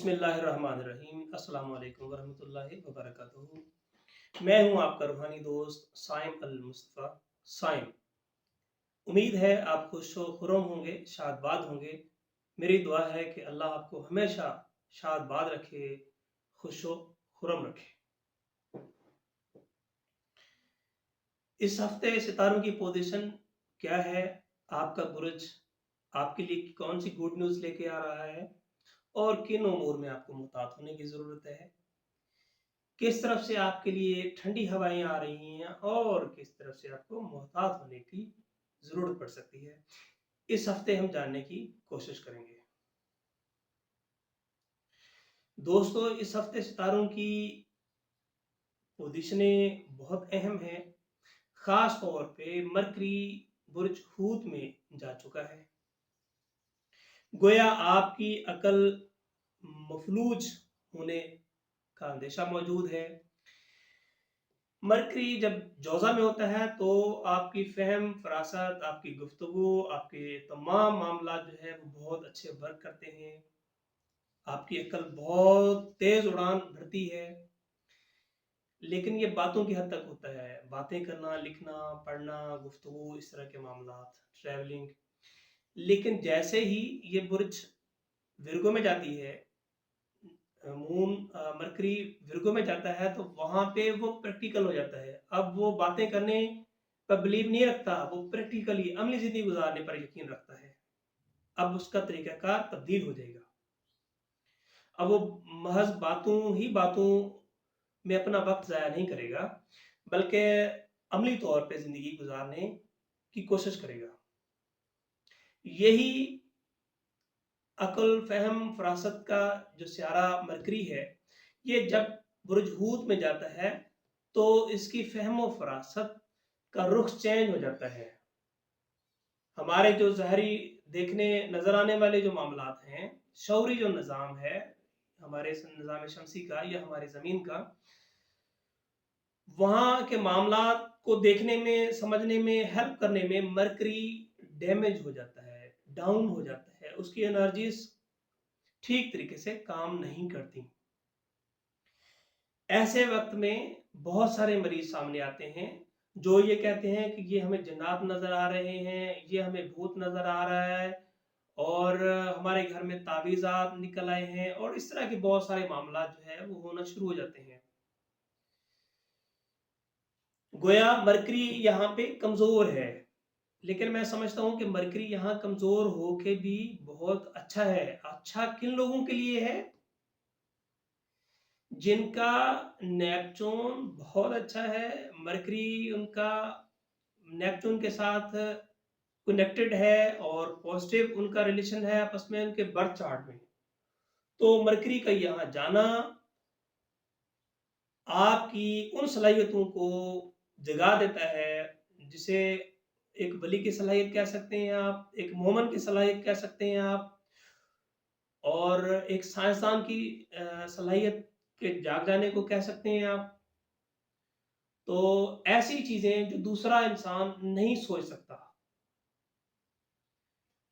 बिस्मिल्लाहिर्रहमानिर्रहीम। अस्सलाम वालेकुम वरहमतुल्लाहि वबरकातुहू। मैं हूं आपका रूहानी दोस्त साइम अल मुस्तफ़ा साइम। उम्मीद है आप खुश व खुर्रम होंगे, शादबाद होंगे। मेरी दुआ है कि अल्लाह आपको हमेशा शादबाद रखे, खुश व खुर्रम रखे। इस हफ्ते सितारों की पोजीशन क्या है, आपका बुर्ज आपके लिए कौन सी गुड न्यूज़ लेके आ रहा है और किन उमूर में आपको मुहतात होने की ज़रूरत है, किस तरफ से आपके लिए ठंडी हवाएं आ रही हैं और किस तरफ से आपको मोहतात होने की ज़रूरत पड़ सकती है, इस हफ्ते हम जानने की कोशिश करेंगे। दोस्तों, इस हफ्ते सितारों की पोजीशनें बहुत अहम हैं। ख़ास तौर पे मरकरी बुर्ज हूत में जा चुका है। गोया आपकी अकल मफलूज होने का अंदेशा मौजूद है। मरकरी जब जोज़ा में होता है तो आपकी फ़हम, फ़रासत, आपकी गुफ्तगू, आपके तमाम मामलात जो है वो बहुत अच्छे वर्क करते हैं। आपकी अकल बहुत तेज़ उड़ान भरती है। लेकिन ये बातों की हद तक होता है। बातें करना, लिखना, पढ़ना, गुफ्तगू, इस तरह के मामलात, ट्रैवलिंग। लेकिन जैसे ही ये बुर्ज विर्गो में जाती है, मरकरी विर्गो में जाता है तो वहां पे वो प्रैक्टिकल हो जाता है। अब वो बातें करने पर बिलीव नहीं रखता, वो प्रैक्टिकली अमली जिंदगी गुजारने पर यकीन रखता है। अब उसका तरीकाकार तब्दील हो जाएगा। अब वो महज बातों ही बातों में अपना वक्त जाया नहीं करेगा, बल्कि अमली तौर पे जिंदगी गुजारने की कोशिश करेगा। यही अकल, फहम, फरासत का जो स्यारा मरकरी है, ये जब बुर्ज हूत में जाता है तो इसकी फहम व फरासत का रुख चेंज हो जाता है। हमारे जो ज़ाहरी देखने नज़र आने वाले जो मामलात हैं, शौरी जो निज़ाम है हमारे निज़ाम शमसी का या हमारी ज़मीन का, वहाँ के मामलात को देखने में, समझने में, हेल्प करने में मरकरी डैमेज हो जाता है, डाउन हो जाता है। उसकी एनर्जीज ठीक तरीके से काम नहीं करती। ऐसे वक्त में बहुत सारे मरीज सामने आते हैं जो ये कहते हैं कि ये हमें जिन्नात नजर आ रहे हैं, ये हमें भूत नजर आ रहा है और हमारे घर में तावीज़ात निकल आए हैं और इस तरह के बहुत सारे मामला जो है वो होना शुरू हो जाते हैं। गोया मरकरी यहाँ पे कमजोर है, लेकिन मैं समझता हूँ कि मरकरी यहाँ कमजोर होके भी बहुत अच्छा है। अच्छा किन लोगों के लिए है? जिनका नेपच्यून बहुत अच्छा है, मरकरी उनका नेपच्यून के साथ कनेक्टेड है और पॉजिटिव उनका रिलेशन है आपस में उनके बर्थ चार्ट में, तो मरकरी का यहाँ जाना आपकी उन सलाहियतों को जगा देता है जिसे एक वली की सलाहियत कह सकते हैं आप, एक मोमन की सलाहियत कह सकते हैं आप, और एक साइंसदान की सलाहियत के जाग जाने को कह सकते हैं आप। तो ऐसी चीजें जो दूसरा इंसान नहीं सोच सकता,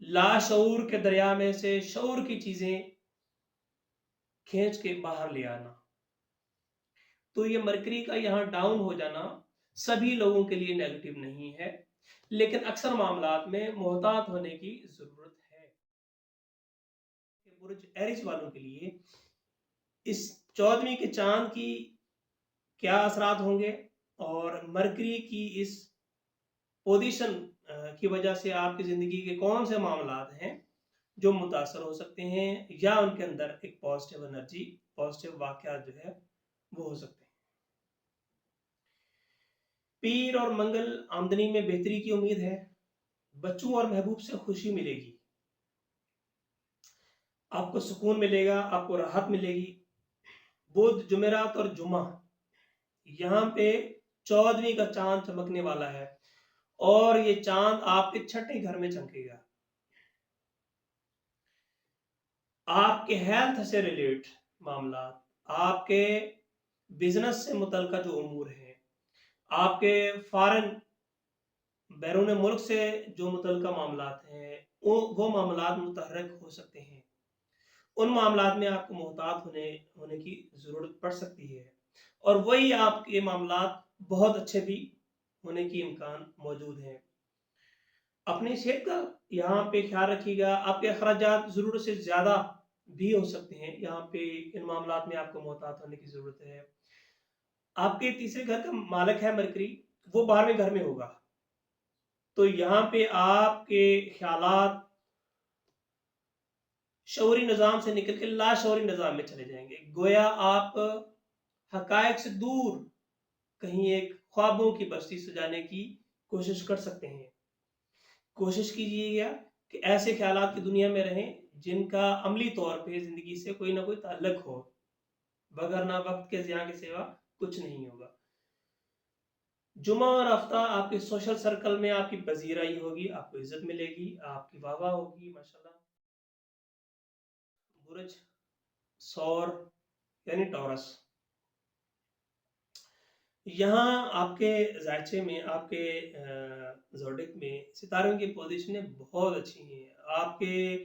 लाशऊर के दरिया में से शऊर की चीजें खींच के बाहर ले आना, तो ये मरकरी का यहाँ डाउन हो जाना सभी लोगों के लिए नेगेटिव नहीं है, लेकिन अक्सर मामलात में मोहतात होने की जरूरत है। बुर्ज एरिस वालों के लिए इस 14वीं के चांद की क्या असरात होंगे और मरकरी की इस पोजीशन की वजह से आपकी ज़िंदगी के कौन से मामलात हैं जो मुतासर हो सकते हैं या उनके अंदर एक पॉजिटिव एनर्जी, पॉजिटिव वाक़यात जो है वो हो सकते हैं। पीर और मंगल आमदनी में बेहतरी की उम्मीद है। बच्चों और महबूब से खुशी मिलेगी, आपको सुकून मिलेगा, आपको राहत मिलेगी। बुध, जुमेरात और जुमा, यहाँ पे 14वीं का चांद चमकने वाला है और ये चांद आपके छठे घर में चमकेगा। आपके हेल्थ से रिलेट मामला, आपके बिजनेस से मुतल्लिका जो उमूर हैं, आपके फॉरेन बैरून मुल्क से जो मुतल्लिका मामलात हैं, वो मामलात मुतहर्रिक हो सकते हैं। उन मामलात में आपको मोहतात होने की ज़रूरत पड़ सकती है, और वही आपके मामलात बहुत अच्छे भी होने की इम्कान मौजूद हैं। अपनी सेहत का यहाँ पे ख्याल रखिएगा। आपके अखराजात ज़रूरत से ज़्यादा भी हो सकते हैं, यहाँ पे इन मामलात में आपको मोहतात होने की ज़रूरत है। आपके तीसरे घर का मालिक है मरकरी, वो 12वें घर में होगा, तो यहाँ पे आपके ख्यालात शऊरी निज़ाम से निकल के लाशऊरी निज़ाम में चले जाएँगे। गोया आप हक़ाइक़ से दूर कहीं एक ख्वाबों की बस्ती सजाने की कोशिश कर सकते हैं। कोशिश कीजिएगा कि ऐसे ख़्यालात की दुनिया में रहें जिनका अमली तौर पे ज़िंदगी से कोई न कोई ताल्लुक हो। वगरना वक़्त के ज़िया के सिवा कुछ नहीं होगा। जुमा और हफ्ता आपके सोशल सर्कल में आपकी पज़ीराई होगी, आपको इज़्ज़त मिलेगी, आपकी वाह-वाह होगी माशाअल्लाह। बुर्ज सौर यानी टॉरस, यहाँ आपके ज़ायचे में, आपके ज़ोडिक में सितारों की पोज़ीशनें बहुत अच्छी हैं। आपके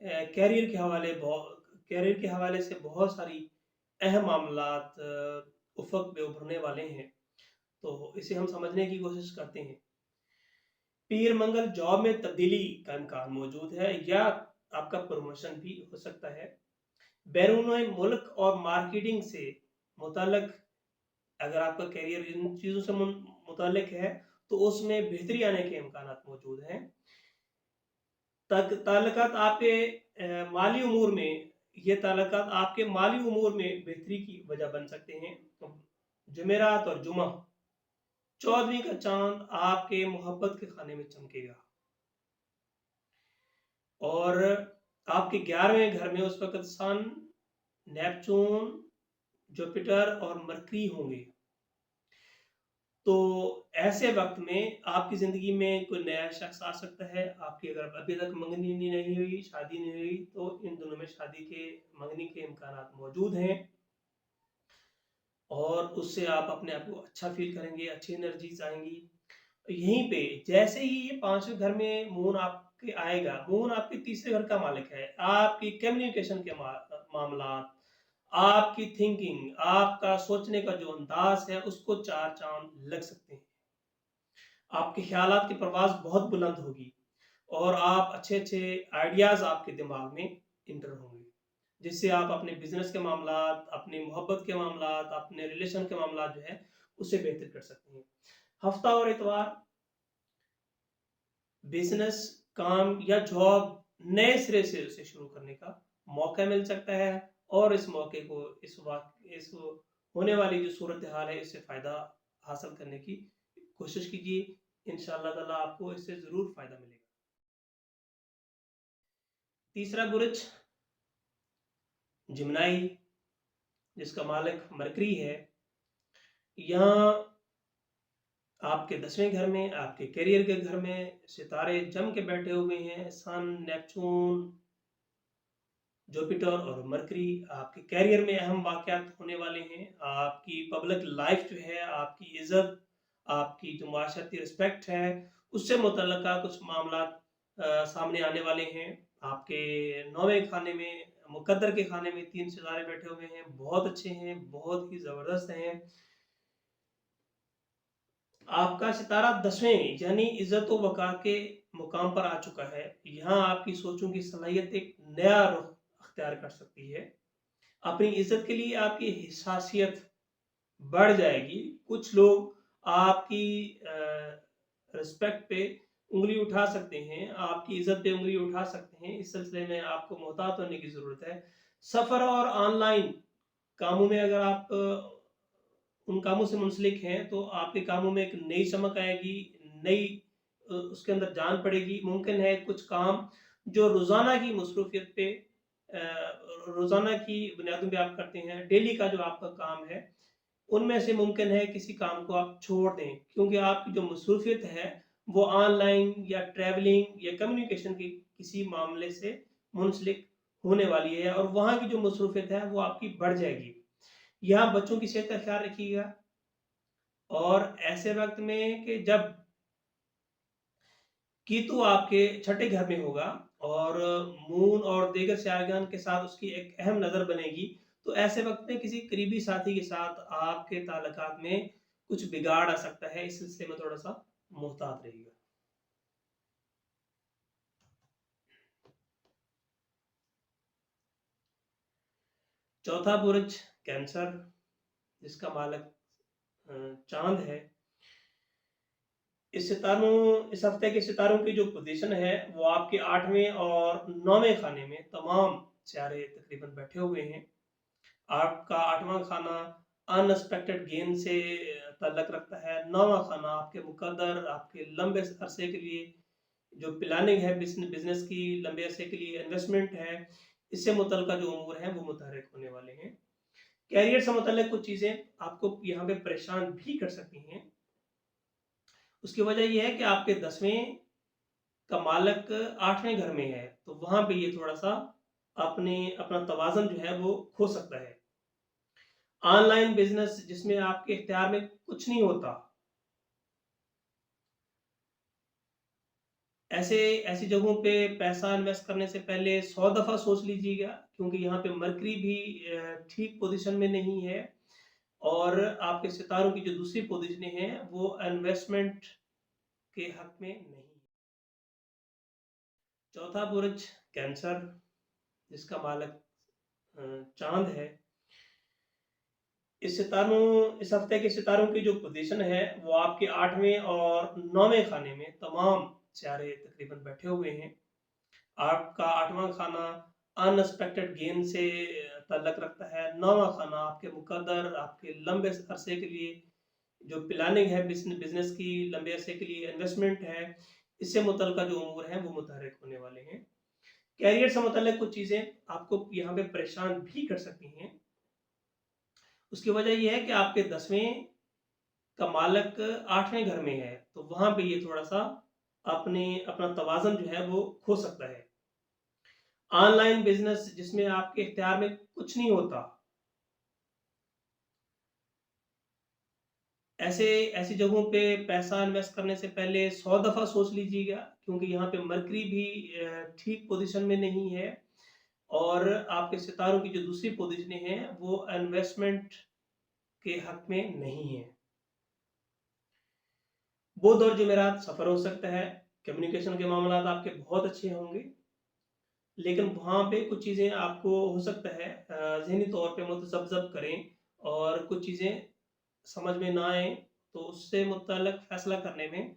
कैरियर के हवाले से बहुत सारी अहम मामलात उफ़क़ पे उभरने वाले हैं, तो इसे हम समझने की कोशिश करते हैं। पीर मंगल जॉब में तब्दीली का इम्कान मौजूद है, या आपका प्रमोशन भी हो सकता है। बैरून मुल्क और मार्केटिंग से मुतल्लक अगर आपका करियर इन चीज़ों से मुतल्लिक है, तो उसमें बेहतरी आने के इम्कानात मौजूद हैं। ताल्लुकात आपके माली उमूर में, ये ताल्लुकात आपके माली उमूर में बेहतरी की वजह बन सकते हैं। जुमेरात और जुमा, 14वीं का चाँद आपके मोहब्बत के खाने में चमकेगा, और आपके 11वें घर में उस वक़्त सन, नेपच्यून, जुपिटर और मरकरी होंगे। तो ऐसे वक़्त में आपकी ज़िंदगी में कोई नया शख़्स आ सकता है। आपकी अगर अभी तक मंगनी नहीं हुई, शादी नहीं हुई, तो इन दिनों में शादी के मंगनी के इम्कानात मौजूद हैं, और उससे आप अपने आप को अच्छा फ़ील करेंगे, अच्छी एनर्जीज़ आएँगी। यहीं पे जैसे ही ये 5वें घर में मून आपके आएगा, मून आपके तीसरे घर का मालिक है। आपकी कम्युनिकेशन के मामलात, आपकी थिंकिंग, आपका सोचने का जो अंदाज़ है, उसको 4 चाँद लग सकते हैं। आपके ख़्यालात की परवाज़ बहुत बुलंद होगी, और आप अच्छे-अच्छे आइडियाज़ आपके दिमाग में इंटर होंगे, जिससे आप अपने बिज़नेस के मामलात, अपनी मोहब्बत के मामलात, अपने रिलेशन के मामलात जो है, उसे बेहतर कर सकते हैं। हफ्ता और इतवार बिज़नेस, काम या जॉब नए सिरे से उसे शुरू करने का मौका मिल सकता है, और इस मौके को इस होने वाली जो सूरत-ए-हाल है, इससे फ़ायदा हासिल करने की कोशिश कीजिए। इंशाअल्लाह ताला आपको इससे ज़रूर फ़ायदा मिलेगा। तीसरा बुर्ज जिम्नाई, जिसका मालिक मरकरी है। यहाँ आपके 10वें घर में, आपके करियर के घर में सितारे जम के बैठे हुए हैं। सन, नेपच्यून, जुपिटर और मरकरी आपके करियर में अहम वाक़यात होने वाले हैं। आपकी पब्लिक लाइफ़ जो है, आपकी इज़्ज़त, आपकी जो माशरती रिस्पेक्ट है, उससे मुतल्लिक़ा कुछ मामलात सामने आने वाले हैं। आपके 9वें खाने में, मुक़द्दर के खाने में 3 सितारे बैठे हुए हैं, बहुत अच्छे हैं, बहुत ही ज़बरदस्त हैं। आपका सितारा 10वें यानी इज़्ज़त व वक़ार के मुकाम पर आ चुका है। यहाँ आपकी सोचों की सलाहियत एक नया रुख अख्तियार कर सकती है। अपनी इज़्ज़त के लिए आपकी हिसासियत बढ़ जाएगी। कुछ लोग आपकी रिस्पेक्ट पे उँगली उठा सकते हैं, आपकी इज़्ज़त पे उँगली उठा सकते हैं। इस सिलसिले में आपको मोहतात होने की ज़रूरत है। सफ़र और ऑनलाइन कामों में अगर आप उन कामों से मुंसलिक हैं, तो आपके कामों में एक नई चमक आएगी, नई उसके अंदर जान पड़ेगी। मुमकिन है कुछ काम जो रोज़ाना की मसरूफ़ियत पे रोज़ाना की बुनियादों पे आप करते हैं, डेली का जो आपका काम है, उनमें से मुमकिन है किसी काम को आप छोड़ दें, क्योंकि आपकी जो मसरूफ़ियत है, वो ऑनलाइन या ट्रैवलिंग या कम्युनिकेशन के किसी मामले से मुंसलिक होने वाली है, और वहाँ की जो मसरूफ़ियत है, वो आपकी बढ़ जाएगी। यहाँ बच्चों की सेहत का ख्याल रखिएगा, और ऐसे वक़्त में कि जब कीतु आपके छठे घर में होगा और मून और दीगर सियारगान के साथ उसकी एक अहम नज़र बनेगी। तो ऐसे वक़्त में किसी करीबी साथी के साथ आपके ताल्लुकात में कुछ बिगाड़ आ सकता है, इस सिलसिले में थोड़ा-सा मुहतात रहिएगा। चौथा बुर्ज कैंसर, जिसका मालिक चाँद है। इस हफ्ते के सितारों की जो पोजीशन है वो आपके 8वें और 9वें खाने में तमाम सितारे तकरीबन बैठे हुए हैं। आपका 8वां खाना अनएक्सपेक्टेड गेन से ताल्लुक रखता है। 9वां खाना आपके मुकद्दर, आपके लंबे अरसे के लिए जो प्लानिंग है, बिजनेस की लंबे अरसे के लिए इन्वेस्टमेंट है, इससे मुतल्लिका जो उमूर हैं वो मुतहर्रिक होने वाले हैं। कैरियर से मुतल्लिक कुछ चीज़ें आपको यहाँ पे परेशान भी कर सकती हैं। उसकी वजह ये है कि आपके 10वें का मालिक 8वें घर में है, तो वहाँ पे ये थोड़ा-सा अपना तवाज़ुन जो है वो खो सकता है। ऑनलाइन बिज़नेस जिसमें आपके इख्तियार में कुछ नहीं होता, ऐसी जगहों पे पैसा इन्वेस्ट करने से पहले 100 दफ़ा सोच लीजिएगा, क्योंकि यहाँ पे मरकरी भी ठीक पोज़ीशन में नहीं है और आपके सितारों की जो दूसरी पोज़ीशनें हैं, वो इन्वेस्टमेंट के हक में नहीं है। चौथा बुर्ज कैंसर, जिसका मालिक चाँद है। इस हफ्ते के सितारों की जो पोजीशन है वो आपके 8वें और 9वें खाने में तमाम सितारे तकरीबन बैठे हुए हैं। आपका 8वां खाना अनएक्सपेक्टेड गेन से ताल्लुक रखता है। 9वां खाना आपके मुकद्दर, आपके लंबे अरसे के लिए जो प्लानिंग है, बिजनेस की लंबे अरसे के लिए इन्वेस्टमेंट है, इससे मुतल्लिका जो उमूर हैं वो मुतहर्रिक होने वाले हैं। कैरियर से मुतल्लिक कुछ चीज़ें आपको यहाँ पे परेशान भी कर सकती हैं। उसकी वजह ये है कि आपके 10वें का मालिक 8वें घर में है, तो वहाँ पे ये थोड़ा-सा अपना तवाज़ुन जो है वो खो सकता है। ऑनलाइन बिज़नेस जिसमें आपके इख्तियार में कुछ नहीं होता, ऐसी जगहों पे पैसा इन्वेस्ट करने से पहले 100 दफ़ा सोच लीजिएगा, क्योंकि यहाँ पे मरकरी भी ठीक पोज़ीशन में नहीं है और आपके सितारों की जो दूसरी पोज़ीशनें हैं, वो इन्वेस्टमेंट के हक में नहीं है। बुध और जुमेरात सफ़र हो सकता है, कम्युनिकेशन के मामलात आपके बहुत अच्छे होंगे, लेकिन वहाँ पे कुछ चीज़ें आपको हो सकता है ज़हनी तौर पे मुतज़ब्ज़ब करें और कुछ चीज़ें समझ में ना आएँ, तो उससे मुतल्लिक़ फ़ैसला करने में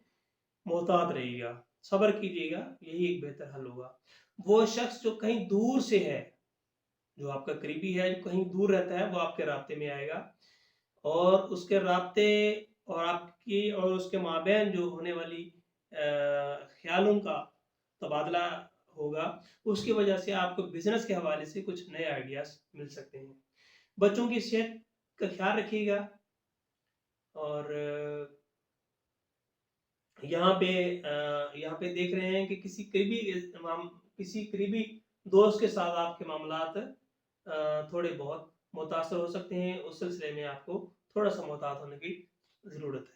मोहतात रहिएगा, सब्र कीजिएगा, यही एक बेहतर हल होगा। वो शख़्स जो कहीं दूर से है, जो आपका करीबी है, जो कहीं दूर रहता है, वो आपके राब्ते में आएगा और उसके राब्ते और आपकी और उसके माबैन जो होने वाली ख़्यालों का तबादला होगा, उसकी वजह से आपको बिज़नेस के हवाले से कुछ नए आइडियाज़ मिल सकते हैं। बच्चों की सेहत का ख़्याल रखिएगा और यहाँ पे देख रहे हैं कि किसी करीबी दोस्त के साथ आपके मामलात थोड़े बहुत मुतासर हो सकते हैं, उस सिलसिले में आपको थोड़ा-सा मुहतात होने की ज़रूरत है।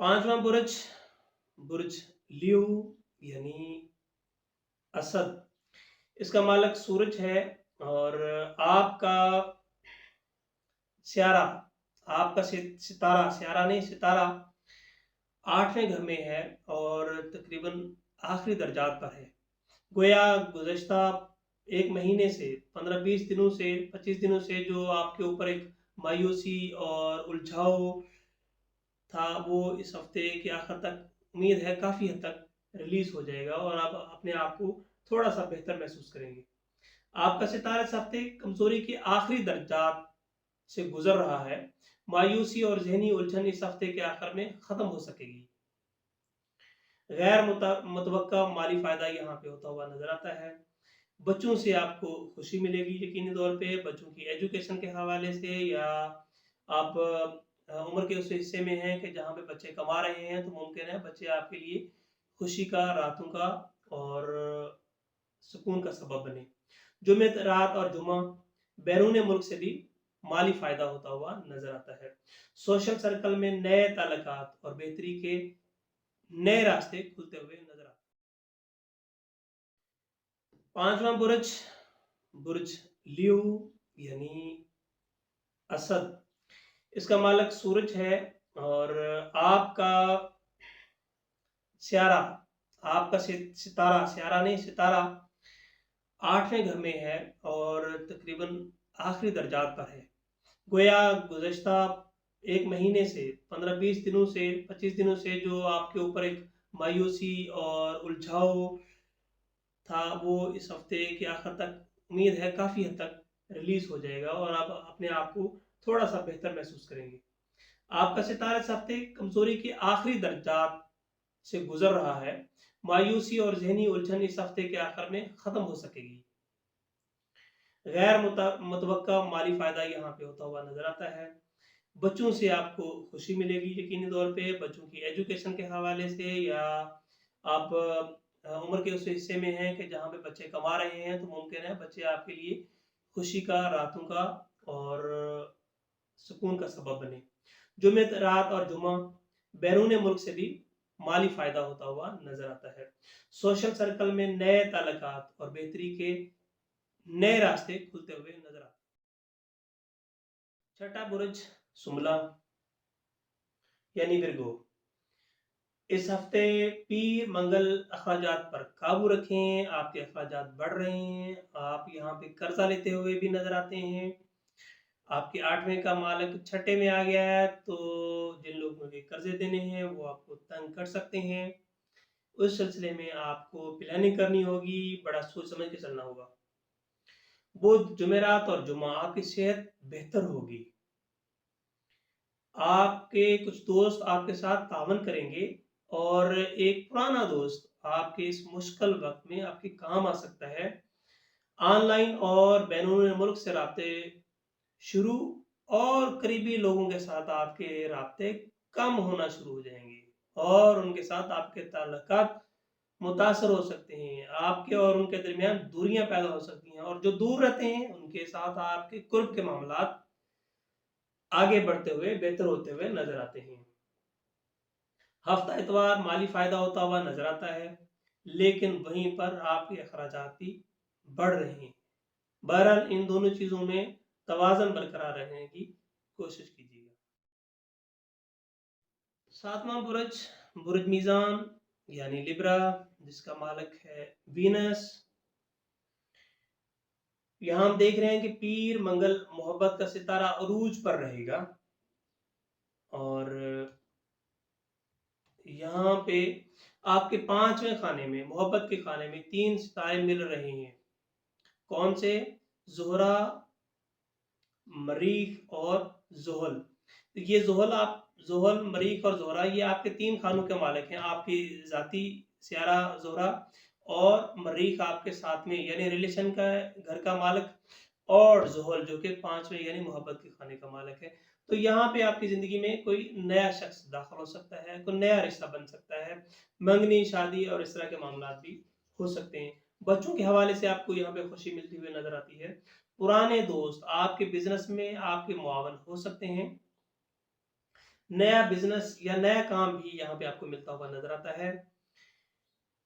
5वां बुर्ज, बुर्ज लियो यानी असद, इसका मालिक सूरज है और आपका सियारा आपका सितारा, सियारा नहीं सितारा 8वें घर में है और तकरीबन आखिरी दर्जात पर है। गोया गुज़श्ता 1 महीने से 15-20 दिनों से 25 दिनों से जो आपके ऊपर एक मायूसी और उलझाव था, वो इस हफ्ते के आखिर तक उम्मीद है काफ़ी हद तक रिलीज़ हो जाएगा और आप अपने आप को थोड़ा-सा बेहतर महसूस करेंगे। आपका सितारा इस हफ्ते कमज़ोरी के आखिरी दर्जात से गुज़र रहा है। मायूसी और ज़हनी उलझन इस हफ्ते के आखिर में ख़त्म हो सकेगी। गैर मुतवक्का माली फ़ायदा यहाँ पे होता हुआ नज़र आता है। बच्चों से आपको खुशी मिलेगी यकीनी तौर पे, बच्चों की एजुकेशन के हवाले से या आप उम्र के उस हिस्से में हैं कि जहाँ पे बच्चे कमा रहे हैं, तो मुमकिन है बच्चे आपके लिए खुशी का, राहतों का और सुकून का सबब बने। जुमे रात और जुमा बैरून मुल्क से भी माली फायदा होता हुआ नजर आता है। सोशल सर्कल में नए ताल्लुकात और बेहतरी के नए रास्ते खुलते हुए नजर आते हैं। पांचवा बुर्ज, बुर्ज लियो यानी असद, इसका मालिक सूरज है और आपका सियारा, आपका सितारा, सियारा नहीं सितारा 8वें घर में है और तकरीबन आखिरी दर्जात पर है। गोया गुज़श्ता एक महीने से 15-20 दिनों से 25 दिनों से जो आपके ऊपर एक मायूसी और उलझाव था, वो इस हफ्ते के आखिर तक उम्मीद है काफ़ी हद तक रिलीज हो जाएगा और आप अपने आप को थोड़ा सा बेहतर महसूस करेंगे। आपका सितारा इस हफ्ते कमजोरी के आखिरी दर्जात से गुजर रहा है। मायूसी और जहनी उलझन इस हफ्ते के आखिर में खत्म हो सकेगी। गैर मुतवक्का माली फायदा यहाँ पे होता हुआ नजर आता है। बच्चों से आपको खुशी मिलेगी यकीनी तौर पे, बच्चों की एजुकेशन के हवाले से, या आप उम्र के उस हिस्से में हैं कि जहाँ पे बच्चे कमा रहे हैं, तो मुमकिन है बच्चे आपके लिए खुशी का, रातों का और सुकून का सबब बने। जुमे रात और जुमा बैरून मुल्क से भी माली फायदा होता हुआ नजर आता है। सोशल सर्कल में नए ताल्लुकात और बेहतरी के नए रास्ते खुलते हुए नजर आते हैं। छठा बुर्ज सुमला यानी विरगो, इस हफ्ते पीर मंगल अखराजात पर काबू रखें। आपके अखराजात बढ़ रहे हैं, आप यहाँ पे कर्जा लेते हुए भी नजर आते हैं। आपके 8वें का मालिक छठे में आ गया है, तो जिन लोगों के कर्जे देने हैं वो आपको तंग कर सकते हैं। उस सिलसिले में आपको प्लानिंग करनी होगी, बड़ा सोच समझ के चलना होगा। बुध, जुमेरात और जुमा आपकी सेहत बेहतर होगी। आपके कुछ दोस्त आपके साथ तावन करेंगे और एक पुराना दोस्त आपके इस मुश्किल वक्त में आपके काम आ सकता है। ऑनलाइन और बैरून मुल्क से राब्ते शुरू और करीबी लोगों के साथ आपके राब्ते कम होना शुरू हो जाएंगे और उनके साथ आपके ताल्लुकात मुतासर हो सकते हैं। आपके और उनके दरमियान दूरियां पैदा हो सकती हैं और जो दूर रहते हैं उनके साथ आपके कुर्ब के मामलात आगे बढ़ते हुए, बेहतर होते हुए नजर आते हैं। हफ्ता इतवार माली फायदा होता हुआ नजर आता है, लेकिन वहीं पर आपके अखराजात भी बढ़ रहे हैं। बहरहाल इन दोनों चीजों में तवाज़न बरकरार रखने की कोशिश कीजिएगा। सातवां बुर्ज, बुर्ज मीज़ान यानी लिब्रा, जिसका मालिक है वीनस। यहाँ हम देख रहे हैं कि पीर मंगल मोहब्बत का सितारा अरूज पर रहेगा और यहाँ पे आपके 5वें खाने में, मोहब्बत के खाने में 3 सितारे मिल रहे हैं। कौन से? ज़ोहरा, मरीख और ज़ुहल। तो ये ज़ुहल, मरीख और ज़ोहरा ये आपके 3 खानों के मालिक हैं। आपकी ज़ाती सियारा ज़ोहरा और मरीख आपके साथ में यानी रिलेशन का घर का मालिक, और ज़ुहल जो कि 5वें यानी मोहब्बत के खाने का मालिक है। तो यहाँ पे आपकी ज़िंदगी में कोई नया शख्स दाखिल हो सकता है, कोई नया रिश्ता बन सकता है, मंगनी, शादी और इस तरह के मामलात भी हो सकते हैं। बच्चों के हवाले से आपको यहाँ पे खुशी मिलती हुई नजर आती है। पुराने दोस्त आपके बिजनेस में आपके मुआवन हो सकते हैं। नया बिजनेस या नया काम भी यहाँ पे आपको मिलता हुआ नजर आता है।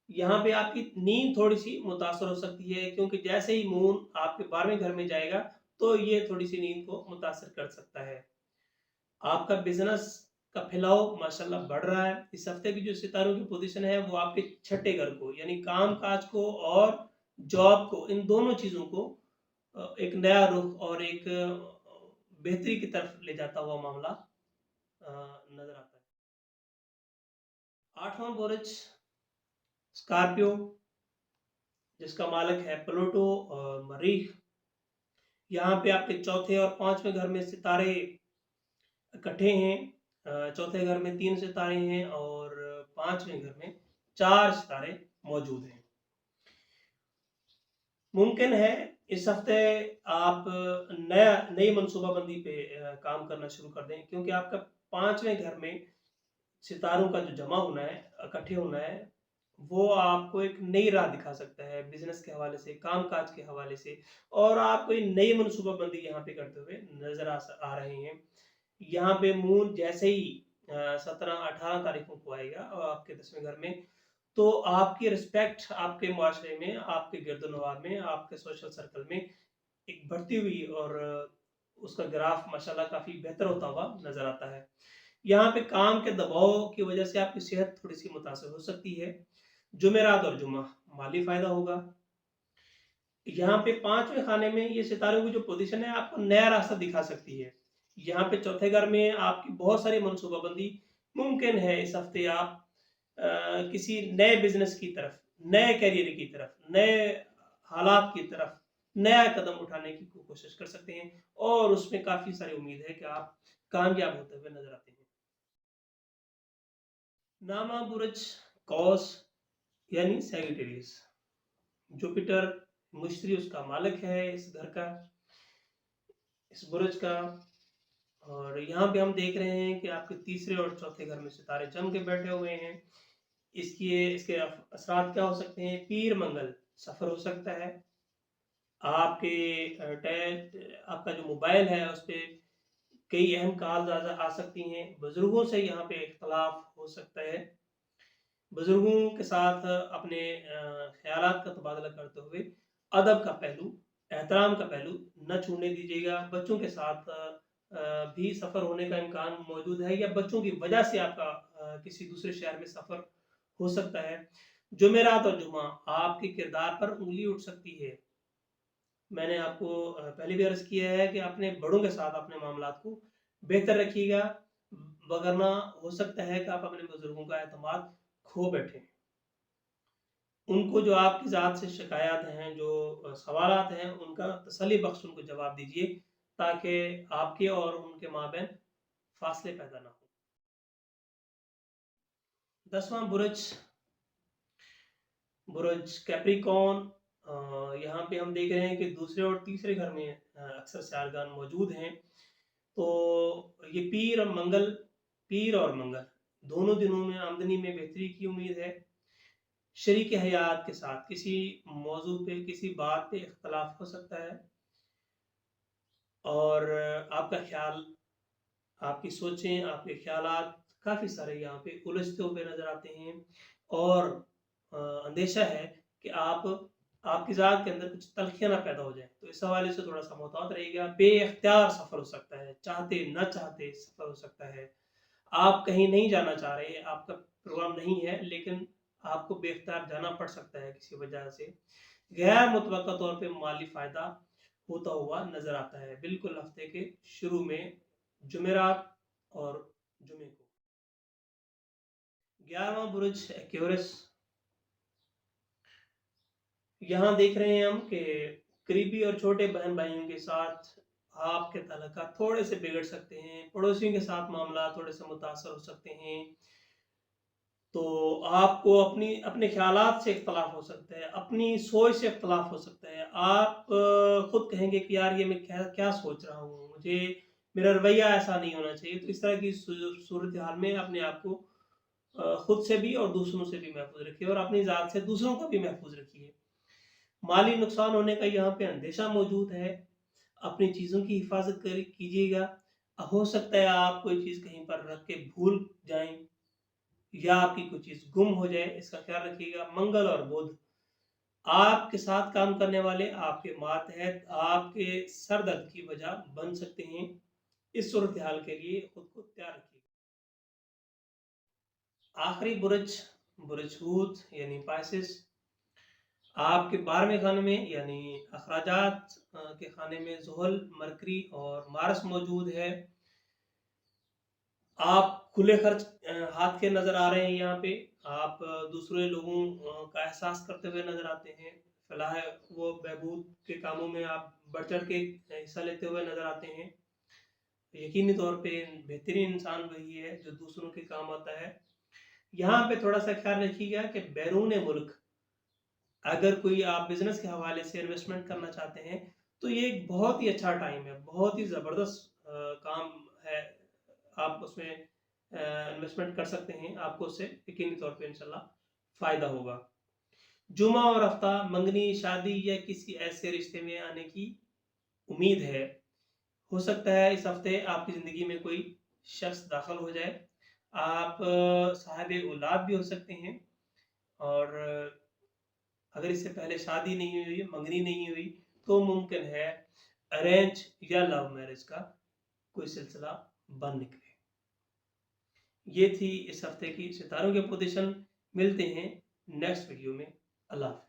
यहाँ पे आपकी नींद थोड़ी सी मुतासर हो सकती है, क्योंकि जैसे ही मून आपके 12वें घर में जाएगा तो ये थोड़ी सी नींद को मुतासर कर सकता है। आपका बिजनेस का फैलाव माशाल्लाह बढ़ रहा है। इस हफ्ते की जो सितारों की पोजीशन है वो आपके छठे घर को यानी काम काज को और जॉब को, इन दोनों चीजों को एक नया रुख और एक बेहतरी की तरफ ले जाता हुआ मामला नजर आता है। 8वां बुर्ज स्कॉर्पियो, जिसका मालिक है प्लूटो और मरीख। यहाँ पे आपके चौथे और 5वें घर में सितारे इकट्ठे हैं। चौथे घर में 3 सितारे हैं और 5वें घर में 4 सितारे मौजूद हैं। मुमकिन है इस हफ्ते आप नई मनसूबाबंदी पे काम करना शुरू कर दें, क्योंकि आपका 5वें घर में सितारों का जो जमा होना है, इकट्ठे होना है, وہ آپ کو ایک نئی راہ دکھا سکتا ہے بزنس کے حوالے سے، کام کاج کے حوالے سے، اور آپ کوئی نئی منصوبہ بندی یہاں پہ کرتے ہوئے نظر آ رہے ہیں۔ یہاں پہ مون جیسے ہی 17-18 تاریخوں کو آئے گا اور آپ کے 10ویں گھر میں، تو آپ کی رسپیکٹ آپ کے معاشرے میں، آپ کے گرد و نواح میں، آپ کے سوشل سرکل میں ایک بڑھتی ہوئی اور اس کا گراف ماشاءاللہ کافی بہتر ہوتا ہوا نظر آتا ہے۔ یہاں پہ کام کے دباؤ کی وجہ سے آپ کی صحت تھوڑی سی متاثر ہو سکتی ہے۔ جمعرات اور جمعہ مالی فائدہ ہوگا۔ یہاں پہ 5ویں خانے میں یہ ستاروں کی جو پوزیشن ہے آپ کو نیا راستہ دکھا سکتی ہے۔ یہاں پہ چوتھے گھر میں آپ کی بہت ساری منصوبہ بندی ممکن ہے۔ اس ہفتے آپ کسی نئے بزنس کی طرف، نئے کیریئر کی طرف، نئے حالات کی طرف نیا قدم اٹھانے کی کوشش کر سکتے ہیں، اور اس میں کافی ساری امید ہے کہ آپ کامیاب ہوتے ہوئے نظر آتے ہیں۔ نامہ برج قوس یعنی سیگیٹیریس، جوپیٹر مشتری اس کا مالک ہے، اس گھر کا، اس برج کا۔ اور یہاں پہ ہم دیکھ رہے ہیں کہ آپ کے تیسرے اور چوتھے گھر میں ستارے جم کے بیٹھے ہوئے ہیں۔ اس کے اثرات کیا ہو سکتے ہیں؟ پیر منگل سفر ہو سکتا ہے، آپ کے آپ کا جو موبائل ہے اس پہ کئی اہم کالز آ سکتی ہیں، بزرگوں سے یہاں پہ اختلاف ہو سکتا ہے۔ بزرگوں کے ساتھ اپنے خیالات کا تبادلہ کرتے ہوئے ادب کا پہلو، احترام کا پہلو نہ چھوڑنے دیجیے گا۔ بچوں کے ساتھ بھی سفر ہونے کا امکان موجود ہے، یا بچوں کی وجہ سے آپ کا کسی دوسرے شہر میں سفر ہو سکتا ہے۔ جمعرات اور جمعہ آپ کے کردار پر انگلی اٹھ سکتی ہے۔ میں نے آپ کو پہلے بھی عرض کیا ہے کہ اپنے بڑوں کے ساتھ اپنے معاملات کو بہتر رکھیے گا، وگرنہ ہو سکتا ہے کہ آپ اپنے بزرگوں کا اعتماد کھو بیٹھے۔ ان کو جو آپ کی ذات سے شکایات ہیں، جو سوالات ہیں، ان کا تسلی بخش ان کو جواب دیجیے، تاکہ آپ کے اور ان کے مابین فاصلے پیدا نہ ہو۔ 10واں برج کیپریکون، یہاں پہ ہم دیکھ رہے ہیں کہ دوسرے اور تیسرے گھر میں اکثر سیارگان موجود ہیں۔ تو یہ پیر اور منگل دونوں دنوں میں آمدنی میں بہتری کی امید ہے۔ شریک حیات کے ساتھ کسی موضوع پہ، کسی بات پہ اختلاف ہو سکتا ہے، اور آپ کا خیال، آپ کی سوچیں، آپ کے خیالات کافی سارے یہاں پہ الجھتے ہوئے نظر آتے ہیں، اور اندیشہ ہے کہ آپ کی ذات کے اندر کچھ تلخیاں نہ پیدا ہو جائیں، تو اس حوالے سے تھوڑا سا محتاط رہیے گا۔ بے اختیار سفر ہو سکتا ہے، چاہتے نہ چاہتے سفر ہو سکتا ہے۔ آپ کہیں نہیں جانا چاہ رہے، آپ کا پروگرام نہیں ہے، لیکن آپ کو بے اختیار جانا پڑ سکتا ہے کسی وجہ سے۔ غیر متوقع طور پہ مالی فائدہ ہوتا ہوا نظر آتا ہے، بالکل ہفتے کے شروع میں جمعرات اور جمعے کو۔ 11واں برج ایکیورس، یہاں دیکھ رہے ہیں ہم کہ قریبی اور چھوٹے بہن بھائیوں کے ساتھ آپ کے تعلقات تھوڑے سے بگڑ سکتے ہیں، پڑوسیوں کے ساتھ معاملات تھوڑے سے متاثر ہو سکتے ہیں۔ تو آپ کو اپنے خیالات سے اختلاف ہو سکتا ہے، اپنی سوچ سے اختلاف ہو سکتا ہے۔ آپ خود کہیں گے کہ یار یہ میں کیا سوچ رہا ہوں، میرا رویہ ایسا نہیں ہونا چاہیے۔ تو اس طرح کی صورتحال میں اپنے آپ کو خود سے بھی اور دوسروں سے بھی محفوظ رکھیے، اور اپنی ذات سے دوسروں کو بھی محفوظ رکھیے۔ مالی نقصان ہونے کا یہاں پہ اندیشہ موجود ہے، اپنی چیزوں کی حفاظت کیجیے گا۔ ہو سکتا ہے آپ کوئی چیز کہیں پر رکھ کے بھول جائیں، یا آپ کی کوئی چیز گم ہو جائے، اس کا خیال رکھیے گا۔ منگل اور بدھ آپ کے ساتھ کام کرنے والے آپ کے ماتحت آپ کے سر درد کی وجہ بن سکتے ہیں، اس صورتحال کے لیے خود کو تیار رکھیے گا۔ آخری برج حوت یعنی پائسس، آپ کے 12ویں خانے میں یعنی اخراجات کے خانے میں زحل، مرکری اور مارس موجود ہے۔ آپ کھلے خرچ ہاتھ کے نظر آ رہے ہیں، یہاں پہ آپ دوسرے لوگوں کا احساس کرتے ہوئے نظر آتے ہیں۔ فی الحال وہ بہبود کے کاموں میں آپ بڑھ چڑھ کے حصہ لیتے ہوئے نظر آتے ہیں۔ یقینی طور پہ بہترین انسان وہی ہے جو دوسروں کے کام آتا ہے۔ یہاں پہ تھوڑا سا خیال رکھیے گا کہ بیرون ملک اگر کوئی آپ بزنس کے حوالے سے انویسٹمنٹ کرنا چاہتے ہیں، تو یہ ایک بہت ہی اچھا ٹائم ہے، بہت ہی زبردست کام ہے۔ آپ اس میں انویسٹمنٹ کر سکتے ہیں، آپ کو اس سے یقینی طور پہ انشاءاللہ फ़ायदा होगा। जुमा और हफ्ता, मंगनी, शादी या किसी ऐसे रिश्ते में आने की उम्मीद है। हो सकता है इस हफ्ते आपकी ज़िंदगी में कोई शख्स दाखिल हो जाए। आप साहिब औलाद भी हो सकते हैं, और अगर इससे पहले शादी नहीं हुई, मंगनी नहीं हुई, तो मुमकिन है अरेंज या लव मैरिज का कोई सिलसिला बन निकले। ये थी इस हफ्ते की सितारों के पोजीशन। मिलते हैं नेक्स्ट वीडियो में। अल्लाह हाफ़िज़।